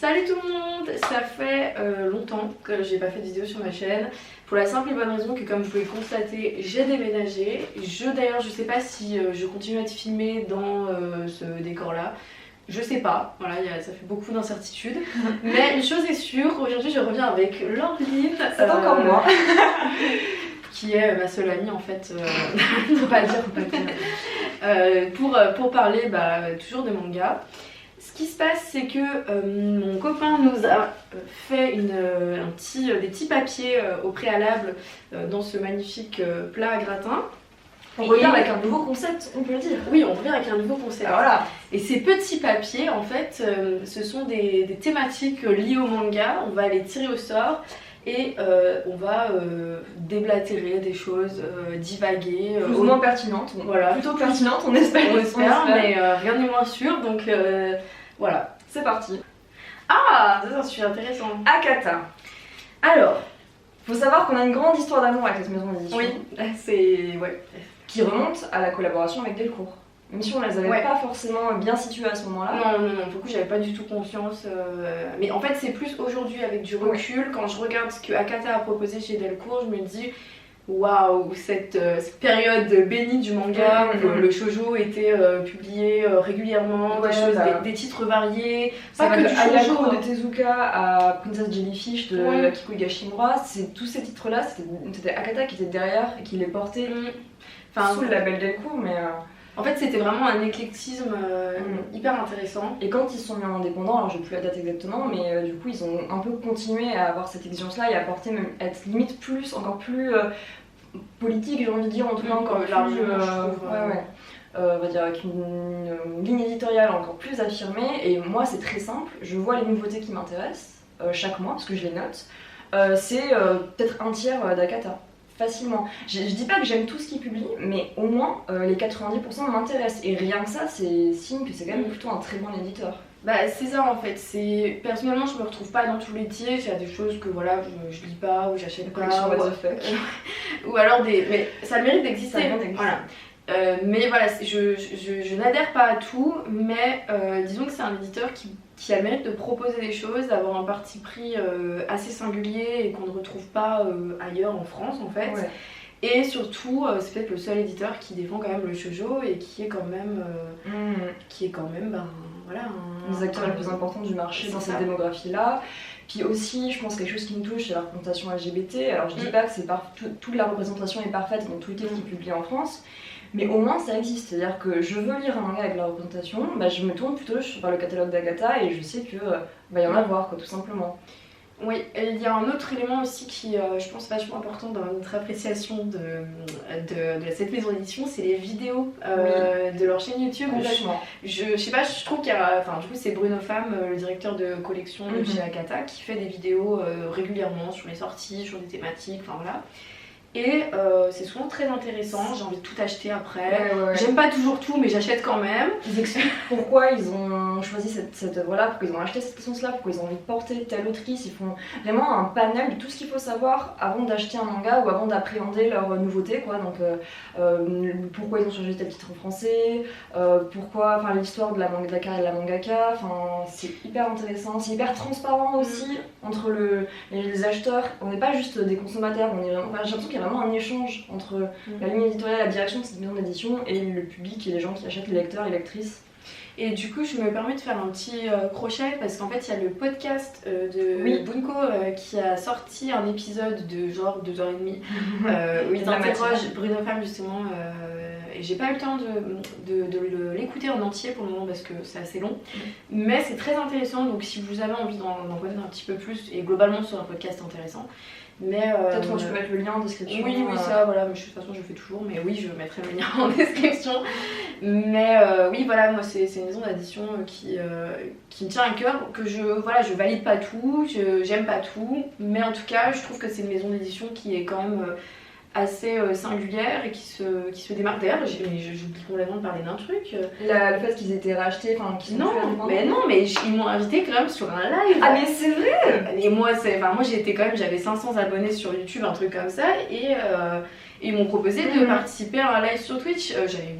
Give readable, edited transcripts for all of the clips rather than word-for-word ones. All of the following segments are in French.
Salut tout le monde. Ça fait longtemps que j'ai pas fait de vidéo sur ma chaîne. Pour la simple et bonne raison que, comme vous pouvez le constater, j'ai déménagé. D'ailleurs, je sais pas si je continue à être filmée dans ce décor là. Je sais pas, voilà, ça fait beaucoup d'incertitudes. Mais une chose est sûre, aujourd'hui je reviens avec Laureline. C'est encore moi. Qui est ma seule amie en fait, faut pas le dire, pour parler toujours des mangas. Ce qui se passe, c'est que mon copain nous a fait des petits papiers au préalable dans ce magnifique plat à gratin. On revient avec un nouveau concept, on peut le dire. Oui, on revient avec un nouveau concept. Alors voilà. Et ces petits papiers, en fait, ce sont des thématiques liées au manga. On va les tirer au sort et on va déblatérer des choses, divaguer. Plus ou moins pertinentes. Voilà. Plutôt pertinentes, on espère. On espère, mais rien n'est moins sûr. Donc voilà. C'est parti. Ah, ça c'est intéressant. Akata. Alors, faut savoir qu'on a une grande histoire d'amour avec cette maison d'édition. Oui, c'est... ouais. Qui remonte à la collaboration avec Delcourt. Même si on les avait pas forcément bien situées à ce moment-là. Non, pour le coup j'avais pas du tout confiance. Mais en fait c'est plus aujourd'hui avec du recul, quand je regarde ce que Akata a proposé chez Delcourt, je me dis waouh, cette période bénie du manga où le shoujo était publié régulièrement, des titres variés, ça pas que du shoujo. De Tezuka à Princess Jellyfish de Akiko Higashimura, tous ces titres là, c'était Akata qui était derrière et qui les portait sous le label Delcourt, mais... En fait, c'était vraiment un éclectisme hyper intéressant. Et quand ils se sont mis en indépendant, alors j'ai plus la date exactement, mais du coup ils ont un peu continué à avoir cette exigence-là et à porter même être limite encore plus politique, j'ai envie de dire, en tout cas encore plus largement, je trouve. On va dire avec une ligne éditoriale encore plus affirmée. Et moi c'est très simple, je vois les nouveautés qui m'intéressent chaque mois parce que je les note. C'est peut-être un tiers d'Akata. Facilement. Je dis pas que j'aime tout ce qu'il publie, mais au moins les 90% m'intéressent. Et rien que ça, c'est signe que c'est quand même plutôt un très bon éditeur. Bah c'est ça en fait, personnellement je me retrouve pas dans tous les tiers, il y a des choses que voilà je lis pas ou j'achète pas ou alors mais ça mérite d'exister. Voilà. Mais voilà, je n'adhère pas à tout, mais disons que c'est un éditeur qui a le mérite de proposer des choses, d'avoir un parti pris assez singulier et qu'on ne retrouve pas ailleurs en France en fait. Ouais. Et surtout, c'est peut-être le seul éditeur qui défend quand même le shoujo et qui est quand même, voilà, un des acteurs les plus importants du marché dans cette démographie-là. Puis aussi, je pense quelque chose qui me touche, c'est la représentation LGBT. Alors je dis pas que toute la représentation est parfaite dans tous les titres qui publient en France, mais au moins ça existe. C'est-à-dire que je veux lire un manga avec la représentation, je me tourne plutôt vers le catalogue d'Akata et je sais que va y en avoir, tout simplement. Oui, et il y a un autre élément aussi qui, je pense, vachement important dans notre appréciation de cette maison d'édition, c'est les vidéos de leur chaîne YouTube. Je sais pas, je trouve qu'il y a, du coup c'est Bruno Pham, le directeur de collection de chez Akata, qui fait des vidéos régulièrement sur les sorties, sur des thématiques, voilà. Et c'est souvent très intéressant, j'ai envie de tout acheter après. J'aime pas toujours tout, mais j'achète quand même. Ils expliquent pourquoi ils ont choisi cette œuvre-là, pourquoi ils ont acheté cette licence-là, pourquoi ils ont envie de porter telle autrice. Ils font vraiment un panel de tout ce qu'il faut savoir avant d'acheter un manga ou avant d'appréhender leur nouveauté, quoi. Donc pourquoi ils ont changé tel titre en français, l'histoire de la carrière de la mangaka. C'est hyper intéressant, c'est hyper transparent aussi entre les acheteurs. On n'est pas juste des consommateurs, j'ai l'impression qu'il y a vraiment un échange entre la ligne éditoriale, la direction de cette maison d'édition et le public et les gens qui achètent, les lecteurs et lectrices. Et du coup, je me permets de faire un petit crochet parce qu'en fait, il y a le podcast de Bunko qui a sorti un épisode de genre 2h30 où ils interrogent Bruno Pham justement. Et j'ai pas eu le temps de l'écouter en entier pour le moment parce que c'est assez long. Mais c'est très intéressant, donc si vous avez envie d'en connaître un petit peu plus, et globalement c'est un podcast intéressant. Peut-être que tu peux mettre le lien en description. Oui, ça, voilà, de toute façon je le fais toujours, mais oui, je mettrai le lien en description. Mais oui, voilà, moi c'est une maison d'édition qui me tient à cœur, que je valide pas tout, j'aime pas tout, mais en tout cas, je trouve que c'est une maison d'édition qui est quand même assez singulière et qui se démarque. D'ailleurs, j'oublie complètement de parler d'un truc. Le fait qu'ils aient été rachetés, qu'ils sont mais ils m'ont invité quand même sur un live. Ah mais c'est vrai. Et moi j'avais 500 abonnés sur YouTube, un truc comme ça, et ils m'ont proposé de participer à un live sur Twitch. J'avais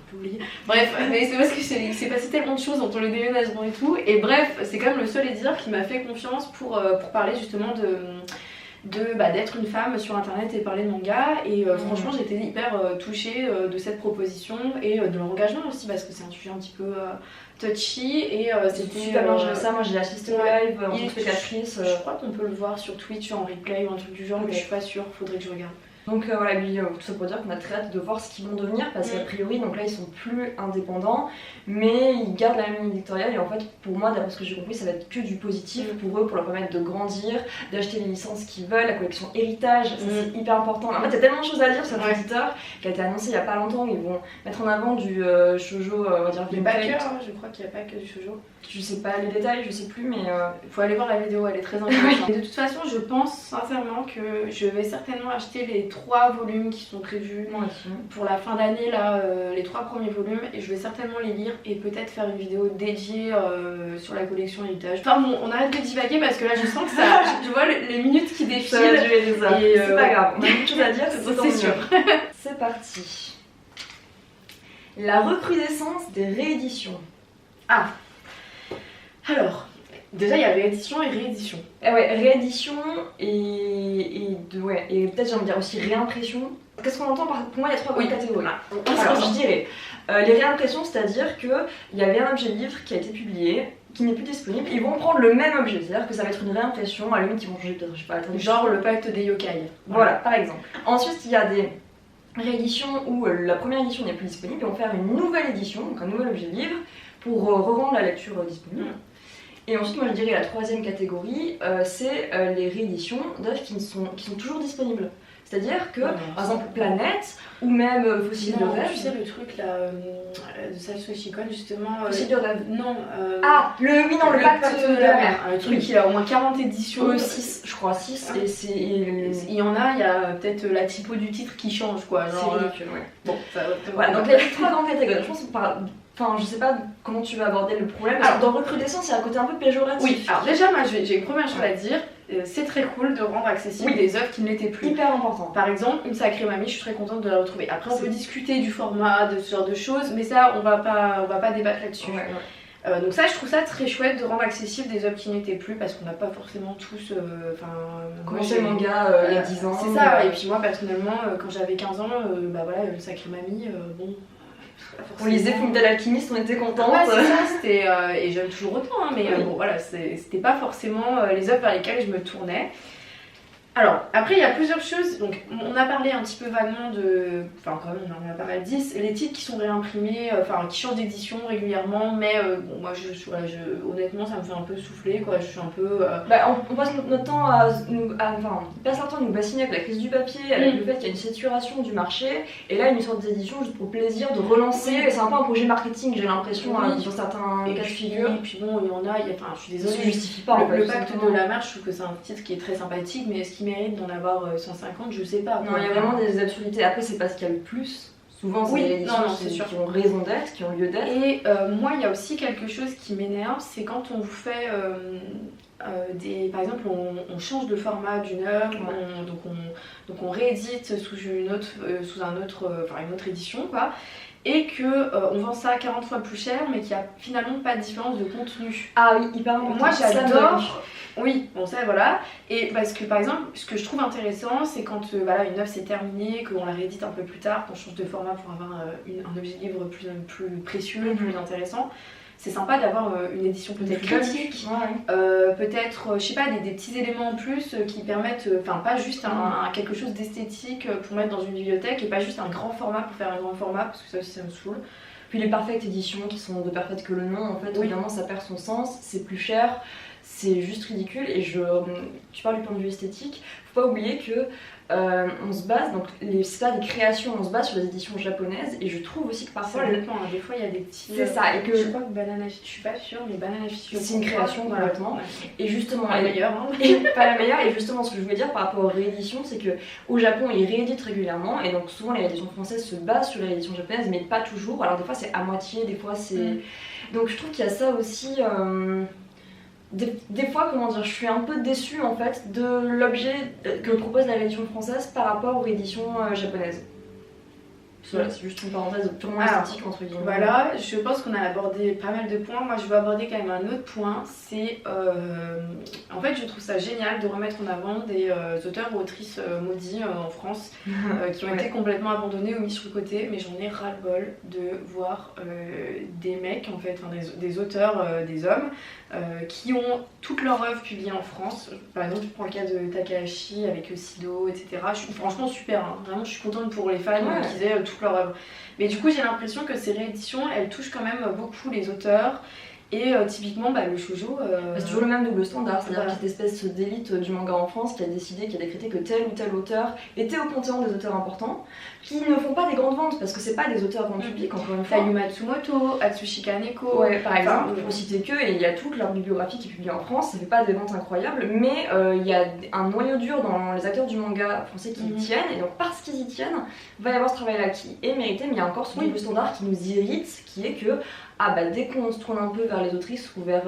plus oublié. Bref, mais c'est parce que c'est passé tellement de choses entre le déménagement et tout. Et bref, c'est quand même le seul éditeur qui m'a fait confiance pour parler justement d'être une femme sur internet et parler de manga. Et franchement, j'étais hyper touchée de cette proposition et de leur engagement aussi, parce que c'est un sujet un petit peu touchy. Et c'était super bien géré ça. Moi, j'ai assisté au live en tant que spectatrice. Je crois qu'on peut le voir sur Twitch en replay ou un truc du genre, mais je suis pas sûre, faudrait que je regarde. Donc voilà, lui, tout ça pour dire qu'on a très hâte de voir ce qu'ils vont devenir, parce qu'a priori, donc là ils sont plus indépendants, mais ils gardent la même ligne éditoriale, et en fait pour moi, d'après ce que j'ai compris, ça va être que du positif pour eux, pour leur permettre de grandir, d'acheter les licences qu'ils veulent, la collection héritage, ça c'est hyper important. En fait il y a tellement de choses à dire sur cet éditeur qui a été annoncé il y a pas longtemps, ils vont mettre en avant du shoujo, on va dire du backer, je crois qu'il n'y a pas que du shoujo. Je sais pas les détails, je sais plus, mais faut aller voir la vidéo, elle est très intéressante. Et de toute façon, je pense sincèrement que je vais certainement acheter les 3 volumes qui sont prévus pour la fin d'année, là, les 3 premiers volumes, et je vais certainement les lire et peut-être faire une vidéo dédiée sur la collection héritage. Enfin bon, on arrête de divaguer parce que là je sens que ça, je vois les minutes qui défilent. Ça va durer des heures. C'est pas grave, on a beaucoup de choses à dire, c'est sûr. C'est parti. La recrudescence des rééditions. Ah, alors, déjà il y a réédition et réédition. Ah ouais, réédition et peut-être j'ai envie de dire aussi réimpression. Qu'est-ce qu'on entend par... Pour moi il y a 3 grandes catégories. Alors je dirais, les réimpressions, c'est-à-dire qu'il y avait un objet livre qui a été publié, qui n'est plus disponible, ils vont prendre le même objet, c'est-à-dire que ça va être une réimpression, à la limite ils vont changer peut-être, je sais pas, genre le pacte des yokai. Voilà, par exemple. Ensuite il y a des rééditions où la première édition n'est plus disponible, ils vont faire une nouvelle édition, donc un nouvel objet livre, pour revendre la lecture disponible. Et ensuite, moi je dirais la 3e catégorie, c'est les rééditions d'œuvres qui sont toujours disponibles. C'est-à-dire que, par exemple, Planète ou même Fossile de rêve. Tu sais le truc là de Satoshi Shikon justement. Fossile de rêve. Non. Le pacte de la mer. Un truc qui a au moins 40 éditions. 6, je crois, 6. Et c'est. Il y en a, il y a peut-être la typo du titre qui change quoi. C'est ridicule, ouais. Bon, voilà, donc les 3 grandes catégories. Je pense qu'on parle. Enfin, je sais pas comment tu vas aborder le problème. Alors, dans recrudescence, il y a un côté un peu péjoratif. Oui, alors déjà, moi j'ai une première chose à dire. C'est très cool de rendre accessible des œuvres qui ne l'étaient plus. Hyper important. Par exemple, Une sacrée mamie, je suis très contente de la retrouver. Après, on peut discuter du format, de ce genre de choses, mais ça, on va pas débattre là-dessus. Donc ça, je trouve ça très chouette de rendre accessible des œuvres qui n'étaient plus, parce qu'on n'a pas forcément tous... commencé le manga il y a 10 ans. C'est ça, et puis moi, personnellement, quand j'avais 15 ans, Une sacrée mamie, bon... On lisait Fullmetal Alchemist, on était contente. Ouais, c'est ça, c'était. Et j'aime toujours autant, hein, mais bon, voilà, c'était pas forcément les œuvres vers lesquelles je me tournais. Alors, après, il y a plusieurs choses. Donc, on a parlé un petit peu vaguement de. Enfin, quand même, on en a pas mal dit. Les titres qui sont réimprimés, qui changent d'édition régulièrement, mais bon, moi, honnêtement, ça me fait un peu souffler, quoi. Je suis un peu. On passe notre temps on passe notre temps à nous bassiner avec la crise du papier, avec le fait qu'il y a une saturation du marché, et là, une sorte d'édition juste pour le plaisir de relancer. C'est un peu un projet marketing, j'ai l'impression, sur certains cas de figure. Et puis bon, il y en a, je suis désolée. Ça se justifie pas, le pacte de la mer, je trouve que c'est un titre qui est très sympathique, mais est-ce qu'il mérite d'en avoir 150, je sais pas. Non, il y a vraiment des absurdités. Après, c'est pas ce qu'il y a le plus. Souvent, c'est des éditions qui ont raison d'être, qui ont lieu d'être. Et moi, il y a aussi quelque chose qui m'énerve, c'est quand on vous fait par exemple, on change de format d'une œuvre, donc on réédite sous une autre édition, quoi. Et qu'on vend ça 40 fois plus cher, mais qu'il n'y a finalement pas de différence de contenu. Ah oui, hyper important. Moi j'adore. Oui, bon ça voilà. Et parce que par exemple, ce que je trouve intéressant, c'est quand une œuvre s'est terminée, qu'on la réédite un peu plus tard, qu'on change de format pour avoir un objet livre plus précieux, plus intéressant. C'est sympa d'avoir une édition peut-être critique, peut-être, je sais pas, des petits éléments en plus qui permettent, pas juste quelque chose d'esthétique pour mettre dans une bibliothèque et pas juste un grand format pour faire un grand format, parce que ça aussi ça me saoule. Puis les parfaites éditions qui sont de parfaites que le nom, en fait, évidemment ça perd son sens, c'est plus cher, c'est juste ridicule. Et tu parles du point de vue esthétique, faut pas oublier que on se base, donc c'est pas des créations, on se base sur les éditions japonaises, et je trouve aussi que parfois des fois il y a des petits. C'est ça, et que je crois que Banana, je suis pas sûre, mais Banana Fish c'est une création complètement. Et justement, pas la meilleure, hein. Et pas la meilleure. Et justement, ce que je voulais dire par rapport aux rééditions, c'est que au Japon ils rééditent régulièrement, et donc souvent les rééditions françaises se basent sur les rééditions japonaises, mais pas toujours. Alors des fois c'est à moitié, des fois c'est. Donc je trouve qu'il y a ça aussi. Des fois, je suis un peu déçue en fait de l'objet que propose la réédition française par rapport aux rééditions japonaises. Voilà, c'est juste une parenthèse purement esthétique entre guillemets. Voilà, je pense qu'on a abordé pas mal de points. Moi je veux aborder quand même un autre point, c'est en fait je trouve ça génial de remettre en avant des auteurs ou autrices maudits en France qui ont été complètement abandonnés ou mis sur le côté, mais j'en ai ras-le-bol de voir des mecs en fait, enfin, des auteurs, des hommes qui ont toute leur œuvre publiée en France. Par exemple, je prends le cas de Takahashi avec Sido, etc. Je suis franchement super, hein. Vraiment je suis contente pour les fans qui aient toute leur œuvre. Mais du coup j'ai l'impression que ces rééditions elles touchent quand même beaucoup les auteurs. Et typiquement le shoujo c'est toujours le même double standard, c'est-à-dire cette espèce d'élite du manga en France qui a décrété que tel ou tel auteur était au panthéon des auteurs importants, qui ne font pas des grandes ventes parce que c'est pas des auteurs grand public encore une fois. Yu Matsumoto, Atsushi Kaneko, par exemple, pour citer que, et il y a toute leur bibliographie qui est publiée en France, ça fait pas des ventes incroyables, mais il y a un noyau dur dans les acteurs du manga français qui y tiennent, et donc parce qu'ils y tiennent, il va y avoir ce travail-là qui est mérité, mais il y a encore ce double standard qui nous irrite, qui est que dès qu'on se tourne un peu vers les autrices ou vers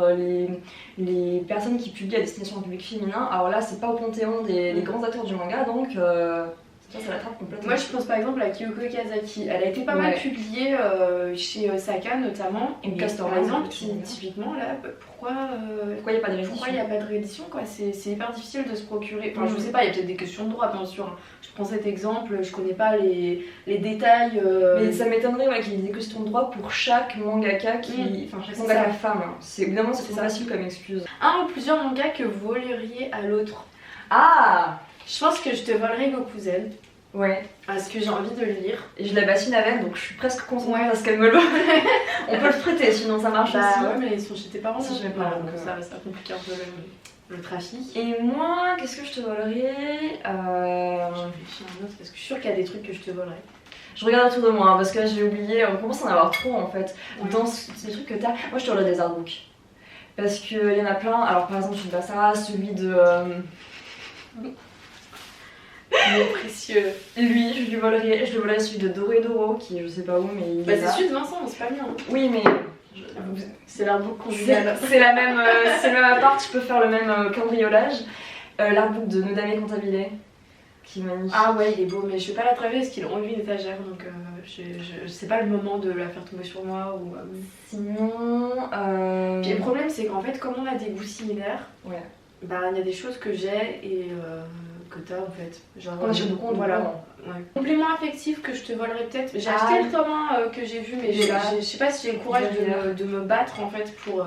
les personnes qui publient à destination d'un public féminin, alors là c'est pas au panthéon des grands acteurs du manga, donc ça l'attrape complètement. Moi je pense par exemple à Kyoko Kazaki, elle a été pas mal publiée chez Saka notamment, et Castor par exemple, typiquement là, pourquoi il n'y a pas de réédition quoi, c'est hyper difficile de se procurer, enfin je sais pas, il y a peut-être des questions de droit bien sûr. Je prends cet exemple, je connais pas les détails. Mais ça m'étonnerait qu'il y ait des questions de droit pour chaque mangaka chaque mangaka femme. Évidemment c'est trop facile comme excuse. Un ou plusieurs mangas que vous voleriez à l'autre. Ah, je pense que je te volerai Gokuzen. Ouais. Parce que j'ai envie de le lire. Et je la bassine avec, donc je suis presque concentrée parce qu'elle me le... On peut le prêter, sinon ça marche aussi. Ouais, mais ils sont chez tes parents. Si je vais pas, donc ça complique un peu le trafic. Et moi, qu'est-ce que je te volerais Je réfléchis à un autre parce que je suis sûre qu'il y a des trucs que je te volerais. Je regarde autour de moi parce que là j'ai oublié, on commence à en avoir trop en fait. Dans ces trucs que t'as, moi je te volerais des artbooks. Parce qu'il y en a plein, alors par exemple Shibasara, celui de... Il est précieux. Lui, je le volerais celui de Doro et Doro, qui est je sais pas où, mais il est c'est celui de Vincent, c'est pas bien. Oui, mais... C'est l'artbook conjugal. C'est le même appart, tu peux faire le même cambriolage. L'artbook de Nodame Cantabile, qui est magnifique. Ah ouais, il est beau, mais je vais pas l'attraper parce qu'il est enlevé une étagère, donc c'est pas le moment de la faire tomber sur moi. Ou, Sinon... Puis le problème, c'est qu'en fait, comme on a des goûts similaires, il y a des choses que j'ai et... que t'as en fait. Genre, voilà. Complément affectif que je te volerais peut-être. J'ai acheté le tome 1 que j'ai vu, mais je sais pas si j'ai le courage de me battre en fait pour.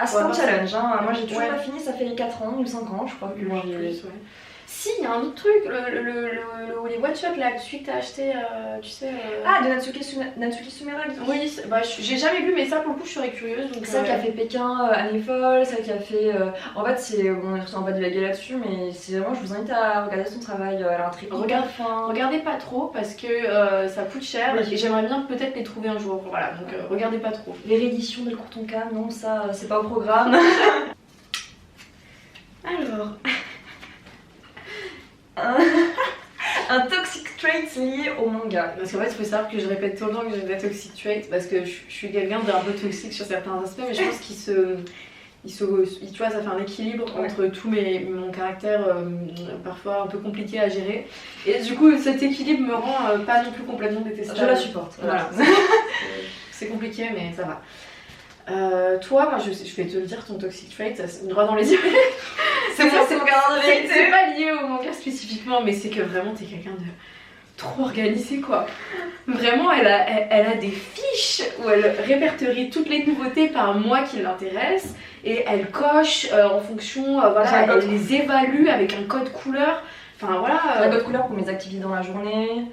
C'est un challenge, hein. Moi j'ai toujours pas fini, ça fait les 4 ans ou 5 ans, je crois que j'ai. Si, il y a un autre truc, les one-shots là, celui que t'as acheté, tu sais. Ah, de Natsuki Sumera. Oui, j'ai jamais lu, mais ça pour le coup je serais curieuse. C'est ça qui a fait Pékin, Année Folle, ça qui a fait. En fait, on est en bas de laguer là-dessus, mais c'est vraiment, je vous invite à regarder son travail, elle a un très Regardez pas trop parce que ça coûte cher et j'aimerais bien peut-être les trouver un jour. Voilà, donc regardez pas trop. Les rééditions de Courtonka, non, ça c'est pas au programme. Alors. Un toxic trait lié au manga. Parce qu'en fait, il faut savoir que je répète tout le temps que j'ai des toxic traits parce que je suis quelqu'un d'un peu toxique sur certains aspects, mais je pense tu vois, ça fait un équilibre entre tout mon caractère parfois un peu compliqué à gérer. Et du coup, cet équilibre me rend pas non plus complètement détestable. Je la supporte. Voilà. C'est compliqué, mais ça va. Toi, moi je vais te le dire, ton toxic trait, ça se met droit dans les yeux. C'est mon gardien de vérité. C'est pas lié au manga spécifiquement, mais c'est que vraiment t'es quelqu'un de trop organisé quoi. Vraiment, elle a des fiches où elle répertorie toutes les nouveautés par mois qui l'intéressent et elle coche en fonction, elle les évalue avec un code couleur. Enfin voilà. Un code couleur pour mes activités dans la journée.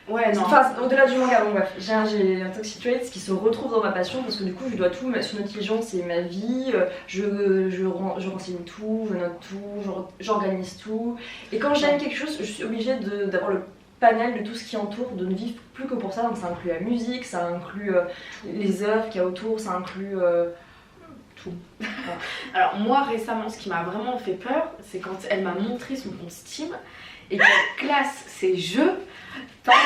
Ouais, non. Enfin, au-delà du manga, bon bref, j'ai un toxic trait qui se retrouve dans ma passion parce que du coup je dois tout mettre sur Notiligent, c'est ma vie, je renseigne tout, je note tout, j'organise tout. Et quand j'aime quelque chose, je suis obligée d'avoir le panel de tout ce qui entoure, de ne vivre plus que pour ça. Donc ça inclut la musique, ça inclut les œuvres qu'il y a autour, ça inclut tout. Voilà. Alors moi récemment, ce qui m'a vraiment fait peur, c'est quand elle m'a montré son compte Steam et qu'elle classe ses jeux par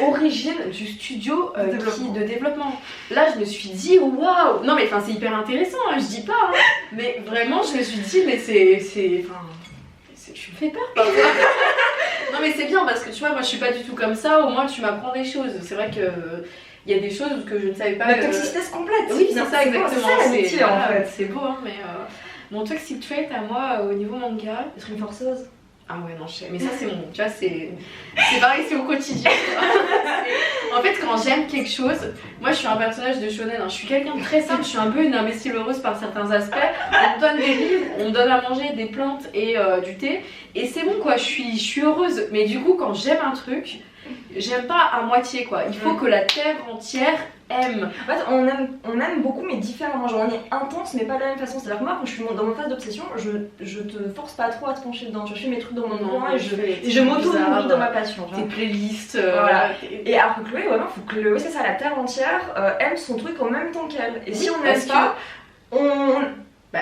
origine du studio de développement. Là je me suis dit waouh. Non mais c'est hyper intéressant, hein, je dis pas, hein, mais vraiment je me suis dit mais c'est tu me fais peur. Non mais c'est bien parce que tu vois, moi je suis pas du tout comme ça, au moins tu m'apprends des choses. C'est vrai que il y a des choses que je ne savais pas. La toxicité se complète. Oui, c'est ça exactement. C'est ça l'amitié en fait. C'est beau hein, mais mon toxic trait à moi au niveau manga. Être une forceuse. Ah ouais non je sais, mais ça c'est mon, tu vois c'est pareil, c'est au quotidien. En fait quand j'aime quelque chose, moi je suis un personnage de shonen, hein. Je suis quelqu'un de très simple, je suis un peu une imbécile heureuse par certains aspects. On me donne des livres, on me donne à manger des plantes et du thé et c'est bon quoi, je suis heureuse. Mais du coup quand j'aime un truc, j'aime pas à moitié quoi, il faut que la terre entière aime. En fait, on aime beaucoup, mais différemment. Genre, on est intense, mais pas de la même façon. C'est-à-dire que moi, quand je suis dans mon phase d'obsession, je te force pas trop à te pencher dedans. Je fais mes trucs dans mon coin et je m'auto-nourris dans ma passion. Tes playlists. Voilà. Et alors que Chloé, vraiment, faut que oui, c'est ça, la terre entière aime son truc en même temps qu'elle. Et si on n'aime pas,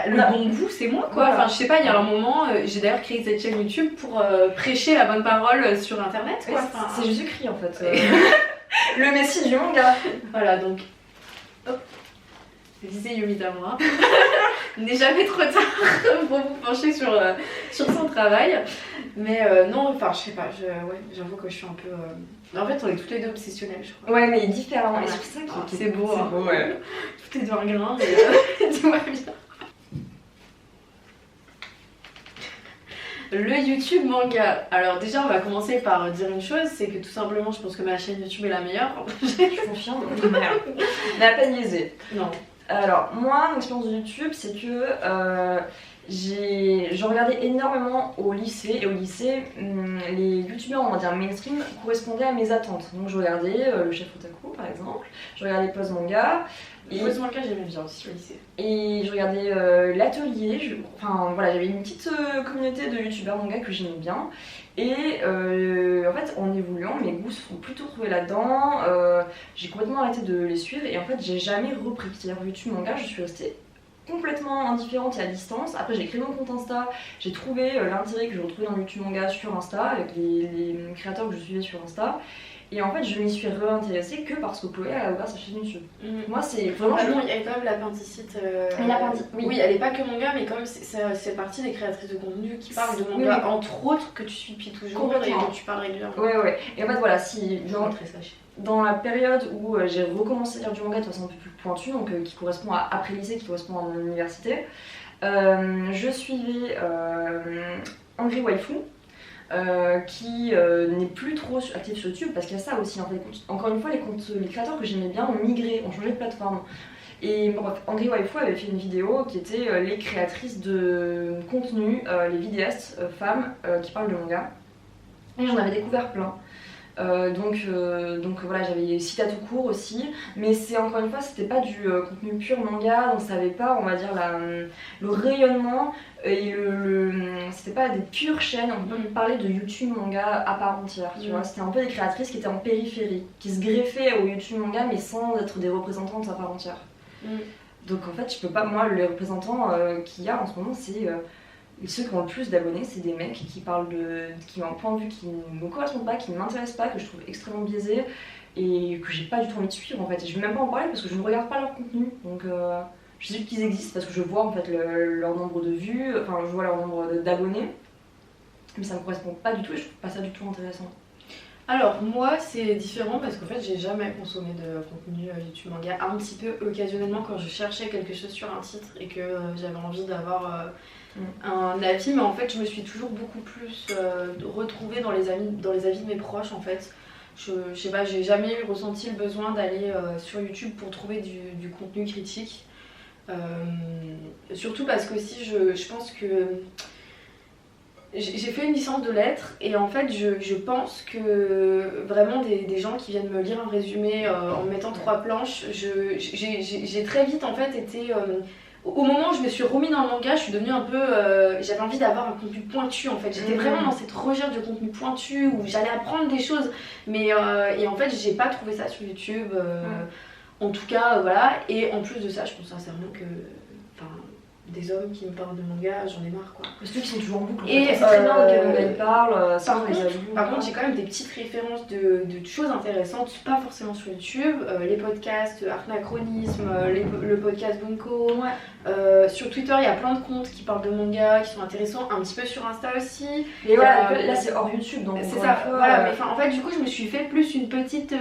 le bon goût, c'est moi quoi. Voilà. Enfin, je sais pas, il y a un moment, j'ai d'ailleurs créé cette chaîne YouTube pour prêcher la bonne parole sur internet quoi. Enfin, c'est Jésus-Christ en fait. Le messie du manga. Voilà donc. Hop. Visez Yomitamura. N'est jamais trop tard pour vous pencher sur son travail. Mais non, enfin je sais pas, j'avoue que je suis un peu. En fait, on est toutes les deux obsessionnelles, je crois. Ouais, mais différemment. Et c'est ça qui c'est beau. C'est beau, ouais. Tout est dans un grain, mais tout va bien. Le YouTube manga. Alors déjà on va commencer par dire une chose, c'est que tout simplement je pense que ma chaîne YouTube est la meilleure. Je confirme. La peine lésée. Non. Alors moi mon expérience de YouTube c'est que je regardais énormément au lycée et au lycée les youtubeurs on va dire mainstream correspondaient à mes attentes. Donc je regardais le chef Otaku par exemple, je regardais Pose Manga. Pose Manga j'aimais bien aussi au lycée. Et je regardais l'atelier, enfin voilà j'avais une petite communauté de youtubeurs manga que j'aimais bien. Et en fait en évoluant mes goûts se sont plutôt trouvés là-dedans, j'ai complètement arrêté de les suivre et en fait j'ai jamais repris. C'est-à-dire YouTube manga je suis restée complètement indifférente et à distance. Après j'ai créé mon compte Insta, j'ai trouvé l'intérêt que je retrouvais dans YouTube manga sur Insta avec les créateurs que je suivais sur Insta. Et en fait, je m'y suis réintéressée que parce que Chloé a ouvert sa chaîne YouTube. Moi, c'est vraiment. Ah non, il y a quand même l'appendicite. Oui, elle est pas que manga, mais quand même, c'est partie des créatrices de contenu qui parlent de manga, entre autres, que tu suis depuis toujours et dont tu parles régulièrement. Ouais. Et en fait, voilà, si. Très sage. Dans la période où j'ai recommencé à lire du manga de façon un peu plus pointue, donc qui correspond à après lycée, qui correspond à mon université, je suivais Angry Waifu. Qui n'est plus trop actif sur YouTube parce qu'il y a ça aussi en fait. Encore une fois les créateurs que j'aimais bien ont migré, ont changé de plateforme et bref, Angry Waifu avait fait une vidéo qui était les créatrices de contenu, les vidéastes femmes qui parlent de manga et j'en avais découvert plein. Donc voilà, j'avais Sita tout court aussi, mais c'est encore une fois, c'était pas du contenu pur manga, donc ça avait pas, on va dire, le rayonnement et c'était pas des pures chaînes, on peut parler de YouTube manga à part entière, tu vois, c'était un peu des créatrices qui étaient en périphérie, qui se greffaient au YouTube manga mais sans être des représentantes à part entière. Donc en fait, je peux pas, moi, les représentants qu'il y a en ce moment, c'est. Ceux qui ont le plus d'abonnés, c'est des mecs qui parlent qui ont un point de vue qui ne me correspond pas, qui ne m'intéresse pas, que je trouve extrêmement biaisé et que j'ai pas du tout envie de suivre en fait. Et je vais même pas en parler parce que je ne regarde pas leur contenu. Donc je sais qu'ils existent parce que je vois en fait leur nombre de vues, enfin je vois leur nombre d'abonnés, mais ça me correspond pas du tout et je trouve pas ça du tout intéressant. Alors moi c'est différent parce qu'en fait j'ai jamais consommé de contenu YouTube manga, un petit peu occasionnellement quand je cherchais quelque chose sur un titre et que j'avais envie d'avoir un avis, mais en fait je me suis toujours beaucoup plus retrouvée dans les avis de mes proches en fait. Je sais pas, j'ai jamais ressenti le besoin d'aller sur YouTube pour trouver du contenu critique. Surtout parce que aussi je pense que j'ai fait une licence de lettres et en fait je pense que vraiment des gens qui viennent me lire un résumé en mettant 3 planches, j'ai très vite en fait été... Au moment où je me suis remis dans le manga, je suis devenue un peu... j'avais envie d'avoir un contenu pointu en fait. J'étais vraiment dans cette recherche de contenu pointu où j'allais apprendre des choses. Mais et en fait, j'ai pas trouvé ça sur YouTube. En tout cas, voilà. Et en plus de ça, je pense sincèrement que... des hommes qui me parlent de manga, j'en ai marre quoi. Ceux qui sont toujours en boucle, et c'est très bien de quel manga ils parlent, par contre, j'ai quand même des petites références de choses intéressantes, pas forcément sur YouTube, les podcasts Artnachronisme, le podcast Bunko, sur Twitter il y a plein de comptes qui parlent de manga, qui sont intéressants, un petit peu sur Insta aussi. Et voilà, là c'est hors YouTube donc c'est ça, voilà, mais en fait du coup je me suis fait plus une petite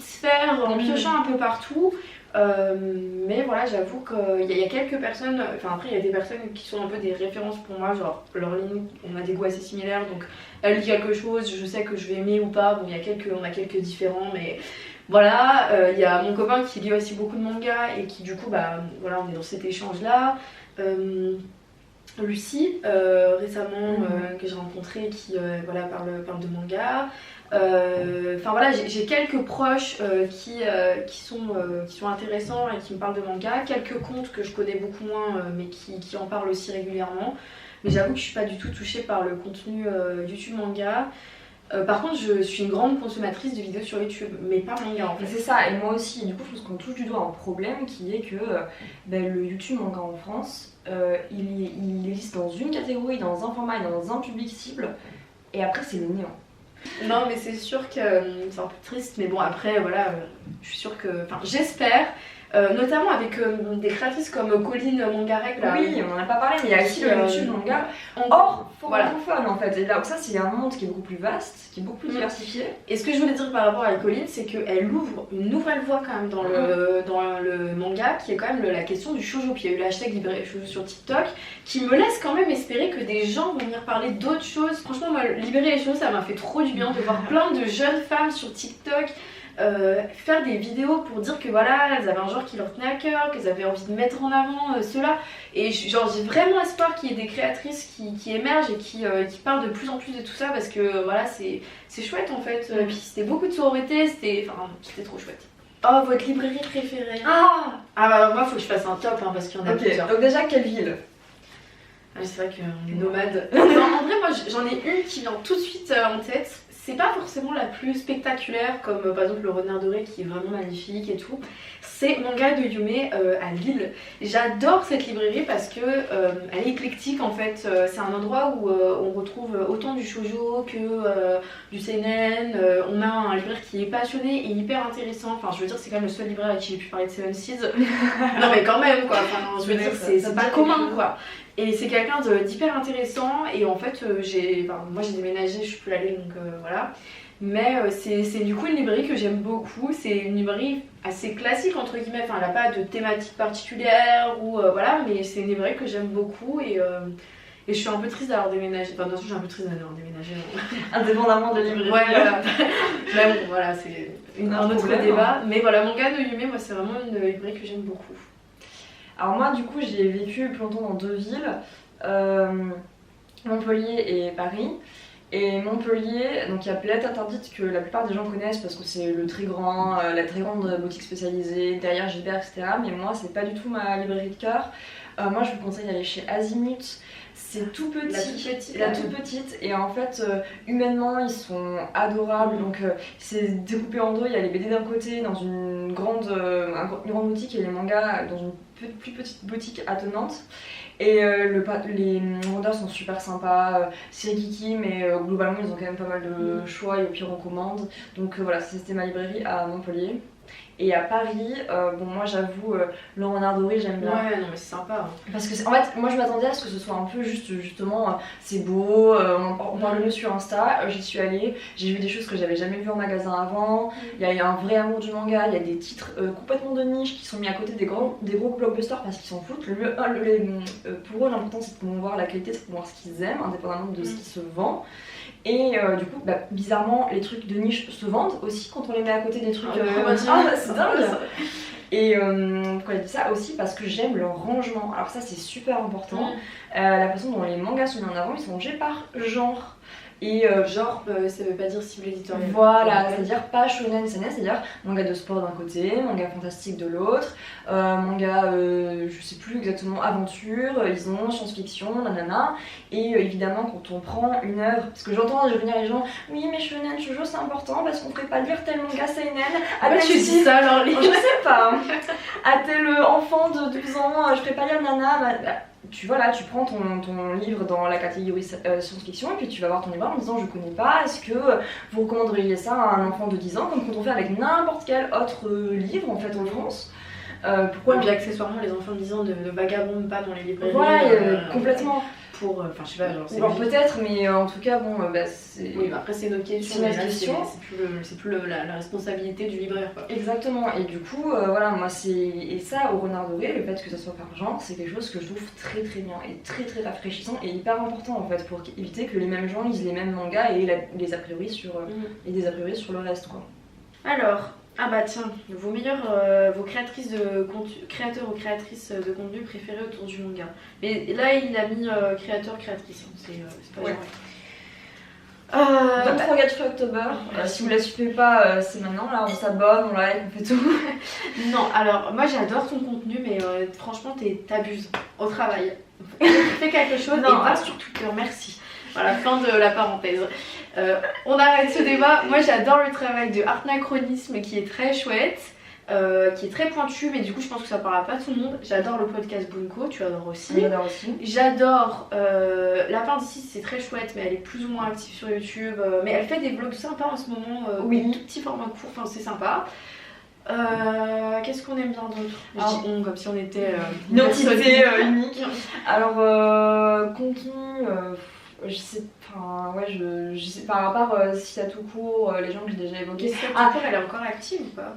sphère en piochant un peu partout. Mais voilà, j'avoue qu'il y a quelques personnes, enfin après il y a des personnes qui sont un peu des références pour moi, genre leur ligne, on a des goûts assez similaires, donc elle lit quelque chose, je sais que je vais aimer ou pas, bon on a quelques différents, mais voilà, il y a mon copain qui lit aussi beaucoup de mangas et qui du coup, bah voilà, on est dans cet échange là. Lucie, récemment, que j'ai rencontrée, qui voilà, parle de manga. Enfin voilà, j'ai quelques proches qui sont intéressants et qui me parlent de manga, quelques comptes que je connais beaucoup moins mais qui en parlent aussi régulièrement. Mais j'avoue que je suis pas du tout touchée par le contenu YouTube manga. Par contre, je suis une grande consommatrice de vidéos sur YouTube, mais pas manga en fait. C'est ça, et moi aussi. Du coup, je pense qu'on touche du doigt un problème qui est que le YouTube manga en France, il existe dans une catégorie, dans un format et dans un public cible, et après c'est le néant. Non, mais c'est sûr que c'est un peu triste, mais bon, après, voilà, je suis sûre que. Enfin, j'espère. Notamment avec des créatrices comme Colline Mangarek là. Oui, on en a pas parlé, mais il y a aussi le YouTube manga hors francophone en fait. Et là, ça c'est un monde qui est beaucoup plus vaste, qui est beaucoup plus diversifié. Et ce que je voulais dire par rapport à Colline, c'est qu'elle ouvre une nouvelle voie quand même dans le manga, qui est quand même la question du shoujo. Puis il y a eu le hashtag Libéré Shoujo sur TikTok, qui me laisse quand même espérer que des gens vont venir parler d'autres choses. Franchement, moi, Libérer les shoujo, ça m'a fait trop du bien de voir plein de jeunes femmes sur TikTok faire des vidéos pour dire que voilà, elles avaient un genre qui leur tenait à cœur, qu'elles avaient envie de mettre en avant cela. Et genre j'ai vraiment espoir qu'il y ait des créatrices qui émergent et qui parlent de plus en plus de tout ça, parce que voilà, c'est chouette en fait. Puis c'était beaucoup de sororité, c'était trop chouette. Oh, votre librairie préférée? Bah moi faut que je fasse un top hein, parce qu'il y en a plusieurs. Donc déjà, quelle ville? C'est vrai qu'on est nomade. En vrai, moi j'en ai une qui vient tout de suite en tête. C'est pas forcément la plus spectaculaire, comme par exemple le Renard Doré qui est vraiment magnifique et tout. C'est Manga de Yume à Lille. J'adore cette librairie parce que elle est éclectique en fait. C'est un endroit où on retrouve autant du shoujo que du seinen. On a un libraire qui est passionné et hyper intéressant. Enfin, je veux dire, c'est quand même le seul libraire avec qui j'ai pu parler de Seven Seeds. Non mais quand même quoi. Enfin, je veux dire, c'est pas commun quoi. Et c'est quelqu'un d'hyper intéressant et en fait moi j'ai déménagé, je suis plus allée donc voilà. Mais c'est du coup une librairie que j'aime beaucoup, c'est une librairie assez classique entre guillemets, enfin elle n'a pas de thématique particulière ou voilà, mais c'est une librairie que j'aime beaucoup et je suis un peu triste d'avoir déménagé, enfin bien sûr je suis un peu triste d'avoir déménagé. Indépendamment de la librairie. Ouais voilà, mais bon voilà, c'est un autre débat, mais voilà, Manga de Yume, moi c'est vraiment une librairie que j'aime beaucoup. Alors moi du coup j'ai vécu plus longtemps dans deux villes, Montpellier et Paris. Et Montpellier, donc il y a Planète Interdite que la plupart des gens connaissent parce que c'est la très grande boutique spécialisée, derrière Gilbert, etc. Mais moi c'est pas du tout ma librairie de cœur. Moi je vous conseille d'aller chez Azimut. C'est tout petit, la toute petite, et en fait humainement ils sont adorables, donc c'est découpé en deux, il y a les BD d'un côté dans une grande boutique et les mangas dans une plus petite boutique attenante. Et les vendeurs sont super sympas, c'est Kiki, mais globalement ils ont quand même pas mal de choix et au pire on commande. Donc voilà, c'était ma librairie à Montpellier. Et à Paris, bon moi j'avoue, le Renard Doré j'aime bien. Ouais, non mais c'est sympa. Parce que en fait, moi je m'attendais à ce que ce soit un peu justement, c'est beau, on parle mieux sur Insta, j'y suis allée, j'ai vu des choses que j'avais jamais vues en magasin avant, il y a un vrai amour du manga, il y a des titres complètement de niche qui sont mis à côté des gros blockbusters parce qu'ils s'en foutent. Pour eux l'important c'est de promouvoir la qualité, c'est de promouvoir ce qu'ils aiment, indépendamment de ce qui se vend. Et du coup, bizarrement, les trucs de niche se vendent aussi quand on les met à côté des trucs. C'est dingue! Et pourquoi je dis ça aussi? Parce que j'aime leur rangement. Alors, ça, c'est super important. La façon dont les mangas sont mis en avant, ils sont rangés par genre. Et genre, ça veut pas dire cible éditoriale. Voilà, c'est-à-dire pas shonen seinen, c'est-à-dire manga de sport d'un côté, manga fantastique de l'autre, manga, je sais plus exactement, aventure, ils ont science-fiction, nanana. Et évidemment, quand on prend une œuvre, parce que j'entends venir les gens, oui, mais shonen, shoujo c'est important parce qu'on ferait pas lire tel manga seinen. Ah, tu dis ça alors, je sais pas, à tel enfant de 12 ans, je ferais pas lire nana. Tu vois là, tu prends ton livre dans la catégorie science-fiction et puis tu vas voir ton livre en disant je connais pas, est-ce que vous recommanderiez ça à un enfant de 10 ans comme quand on fait avec n'importe quel autre livre en fait en France. Pourquoi et puis accessoirement les enfants de 10 ans ne vagabondent pas dans les librairies. Voilà, complètement. Enfin je sais pas, genre peut-être, mais en tout cas bon c'est... Oui, après c'est nos questions, c'est plus la responsabilité du libraire quoi. Exactement, et du coup voilà, moi c'est... Et ça au Renard Doré, le fait que ça soit par genre, c'est quelque chose que je trouve très très bien et très très rafraîchissant et hyper important en fait pour éviter que les mêmes gens lisent les mêmes mangas et les a priori sur, et des a priori sur le reste quoi. Alors... Ah bah tiens, vos créatrices de contenu, créateurs ou créatrices de contenu préférés autour du manga. Mais là il a mis créateur-créatrice, c'est pas ouais. Genre. Don't forget Free October, si vous la suivez pas, c'est maintenant, là on s'abonne, on like, on fait tout. Non, alors moi j'adore ton contenu, mais franchement t'abuses au travail. Fais quelque chose et va sur Twitter, merci. Voilà, fin de la parenthèse. On arrête ce débat. Moi j'adore le travail de Artnachronisme qui est très chouette, qui est très pointu, mais du coup je pense que ça parlera pas à tout le monde. J'adore le podcast Bunko, tu adores aussi. J'adore aussi. J'adore l'appendice, c'est très chouette, mais elle est plus ou moins active sur YouTube. Mais elle fait des vlogs sympas en ce moment, oui. Tout petit format court, enfin c'est sympa. Qu'est-ce qu'on aime bien d'autre? Je dis on comme si on était une entité unique. Alors contenu. Je sais pas, ouais, je sais pas, à part si à tout court, les gens que j'ai déjà évoqués. Elle est encore active ou pas?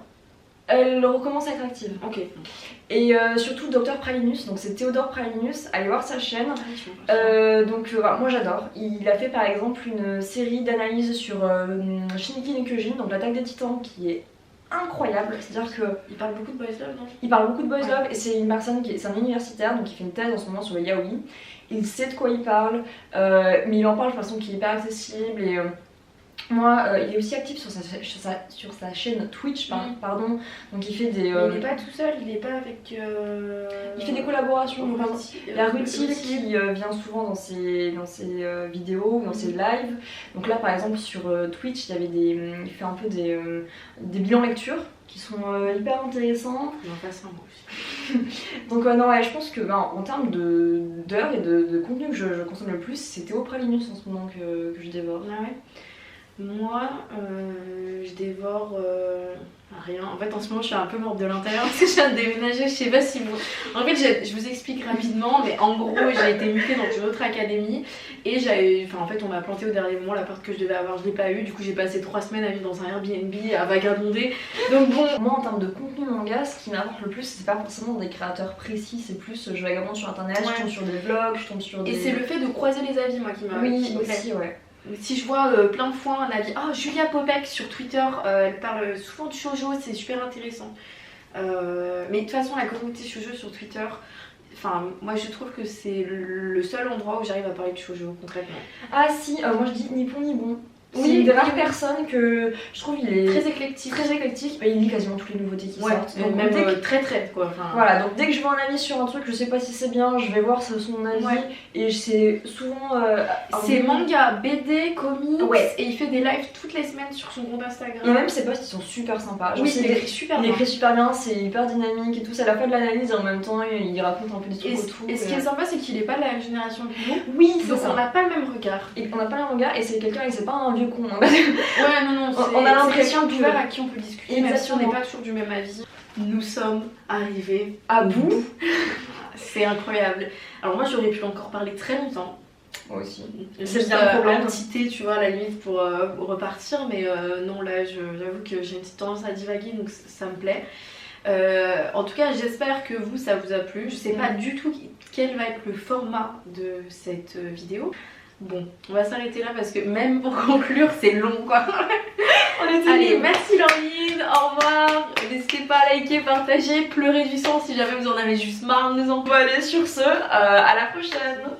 Elle recommence à être active. Ok. Et surtout Dr Pralinus, donc c'est Théodore Pralinus, allez voir sa chaîne. Moi j'adore. Il a fait par exemple une série d'analyses sur Shingeki no Kyojin, donc l'attaque des titans, qui est incroyable, c'est-à-dire que... Il parle beaucoup de boys love, non? Il parle beaucoup de boys love et c'est une personne c'est un universitaire, donc il fait une thèse en ce moment sur le yaoi. Il sait de quoi il parle, mais il en parle de façon qui est hyper accessible et... il est aussi actif sur sa chaîne Twitch, pardon. Donc il fait des... il n'est pas tout seul, il n'est pas avec... Il fait des collaborations. La Rutil qui vient souvent dans ses vidéos, dans ses lives. Donc là par exemple sur Twitch, il fait un peu des bilans lecture qui sont hyper intéressants. Il en passe un mot aussi. Donc je pense que en termes d'heures et de contenu que je consomme le plus, c'est Théo Pralinus en ce moment que je dévore. Ah ouais. Moi, je dévore rien. En fait, en ce moment, je suis un peu morte de l'intérieur parce que je viens de déménager. Je sais pas si vous. En fait, je vous explique rapidement, mais en gros, j'ai été mutée dans une autre académie et en fait, on m'a planté au dernier moment l'appart que je devais avoir. Je l'ai pas eu. Du coup, j'ai passé 3 semaines à vivre dans un Airbnb à vagabonder. Donc bon. Moi, en termes de contenu manga, ce qui m'apporte le plus, c'est pas forcément des créateurs précis. C'est plus je vagabonde sur internet, je tombe sur des vlogs, je tombe sur des. Et c'est le fait de croiser les avis, moi, qui m'a. Oui, aussi, ouais. Si je vois plein de fois un avis, Julia Popek sur Twitter, elle parle souvent de shoujo, c'est super intéressant. Mais de toute façon, la communauté shoujo sur Twitter, moi je trouve que c'est le seul endroit où j'arrive à parler de shoujo concrètement. Ah si, moi je dis ni bon ni bon. C'est une des rares personnes que je trouve il est très éclectique. Et il lit quasiment toutes les nouveautés qui sortent. Donc même très quoi. Voilà, donc dès que je vois un avis sur un truc, je sais pas si c'est bien, je vais voir son avis. Ouais. Et c'est souvent. C'est manga, BD, comics. Ouais. Et il fait des lives toutes les semaines sur son compte Instagram. Et même ses posts ils sont super sympas. Genre, il écrit super bien. Il écrit super bien, c'est hyper dynamique et tout. C'est à la fois de l'analyse et en même temps il raconte un peu des trucs autour. Et ce qui est sympa, c'est qu'il est pas de la même génération que nous. Oui, c'est donc ça. On n'a pas le même regard. Et on n'a pas le même regard et c'est quelqu'un et c'est pas un vieux con. Ouais, non, on a l'impression d'ouvert à qui on peut discuter, même si on n'est pas toujours du même avis. Nous sommes arrivés à bout. C'est incroyable. Alors moi j'aurais pu encore parler très longtemps. Moi aussi. C'est bien un problème. Entité, tu vois, à la limite pour repartir, mais non, là j'avoue que j'ai une petite tendance à divaguer, donc ça me plaît. En tout cas, j'espère que vous, ça vous a plu. Je sais pas du tout quel va être le format de cette vidéo. Bon, on va s'arrêter là parce que même pour conclure, c'est long quoi. Allez, merci Laureline, au revoir. N'hésitez pas à liker, partager, pleurer du sang si jamais vous en avez juste marre de nous en. Allez, sur ce, à la prochaine.